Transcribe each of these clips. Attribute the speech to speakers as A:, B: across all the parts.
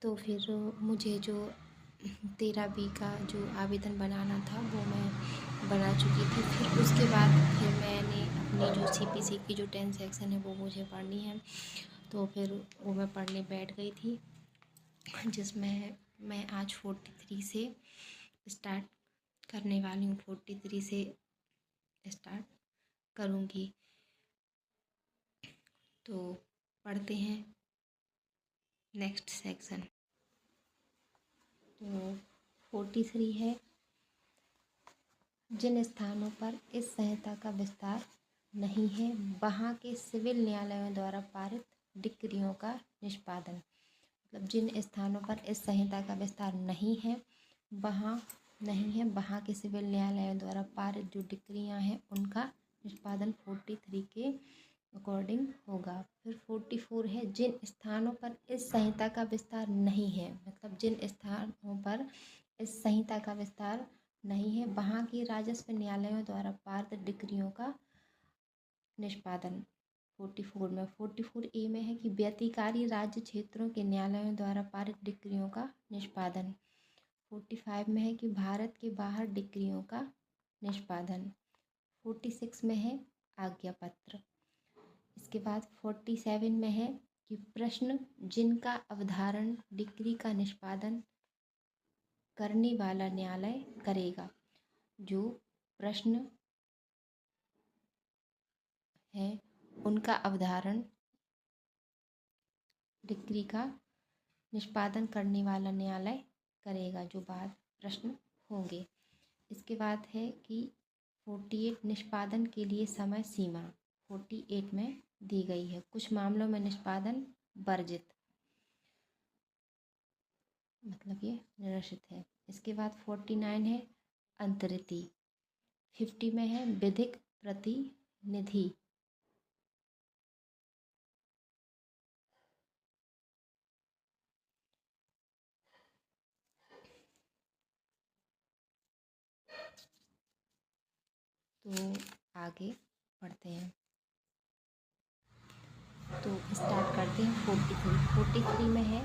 A: तो फिर मुझे जो 13B का जो आवेदन बनाना था वो मैं बना चुकी थी। फिर उसके बाद फिर मैंने अपनी जो CPC की जो 10 सेक्शन है वो मुझे पढ़नी है, तो फिर वो मैं पढ़ने बैठ गई थी, जिसमें मैं आज 43 से स्टार्ट करने वाली हूँ। 43 से स्टार्ट करूँगी। तो पढ़ते हैं नेक्स्ट सेक्शन। तो 43 है, जिन स्थानों पर इस संहिता का विस्तार नहीं है वहाँ के सिविल न्यायालयों द्वारा पारित डिक्रियों का निष्पादन। मतलब जिन स्थानों पर इस संहिता का विस्तार नहीं है वहाँ के सिविल न्यायालयों द्वारा पारित जो डिक्रियाँ हैं उनका निष्पादन 43 के अकॉर्डिंग होगा। फिर 44 है, जिन स्थानों पर इस संहिता का विस्तार नहीं है, मतलब जिन स्थानों पर इस संहिता का विस्तार नहीं है वहाँ के राजस्व न्यायालयों द्वारा पारित डिक्रियों का निष्पादन। 44 में 44A में है कि व्यतिकारी राज्य क्षेत्रों के न्यायालयों द्वारा पारित डिक्रियों का निष्पादन। 45 में है कि भारत के बाहर डिक्रियों का निष्पादन। 46 में है आज्ञा पत्र। इसके बाद 47 में है कि प्रश्न जिनका अवधारण डिक्री का निष्पादन करने वाला न्यायालय करेगा। जो प्रश्न है उनका अवधारण डिक्री का निष्पादन करने वाला न्यायालय करेगा, जो बाद प्रश्न होंगे। इसके बाद है कि 48 निष्पादन के लिए समय सीमा 48 में दी गई है। कुछ मामलों में निष्पादन वर्जित, मतलब ये निरसित है। इसके बाद 49 है अंतरिति। 50 में है विधिक प्रतिनिधि। तो आगे पढ़ते हैं। तो स्टार्ट करते हैं 43 में है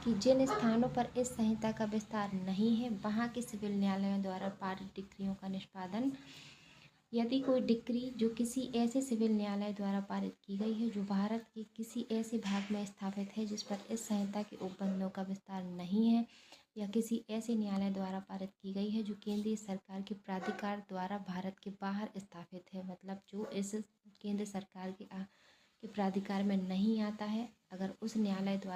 A: कि जिन स्थानों पर इस संहिता का विस्तार नहीं है वहाँ के सिविल न्यायालयों द्वारा पारित डिक्रियों का निष्पादन। यदि कोई डिक्री जो किसी ऐसे सिविल न्यायालय द्वारा पारित की गई है जो भारत के किसी ऐसे भाग में स्थापित है जिस पर इस संहिता के उपबंधों का विस्तार नहीं है, या किसी ऐसे न्यायालय द्वारा पारित की गई है जो केंद्रीय सरकार के प्राधिकार द्वारा भारत के बाहर स्थापित है, मतलब जो इस केंद्र सरकार के प्राधिकार में नहीं आता है, अगर उस न्यायालय द्वारा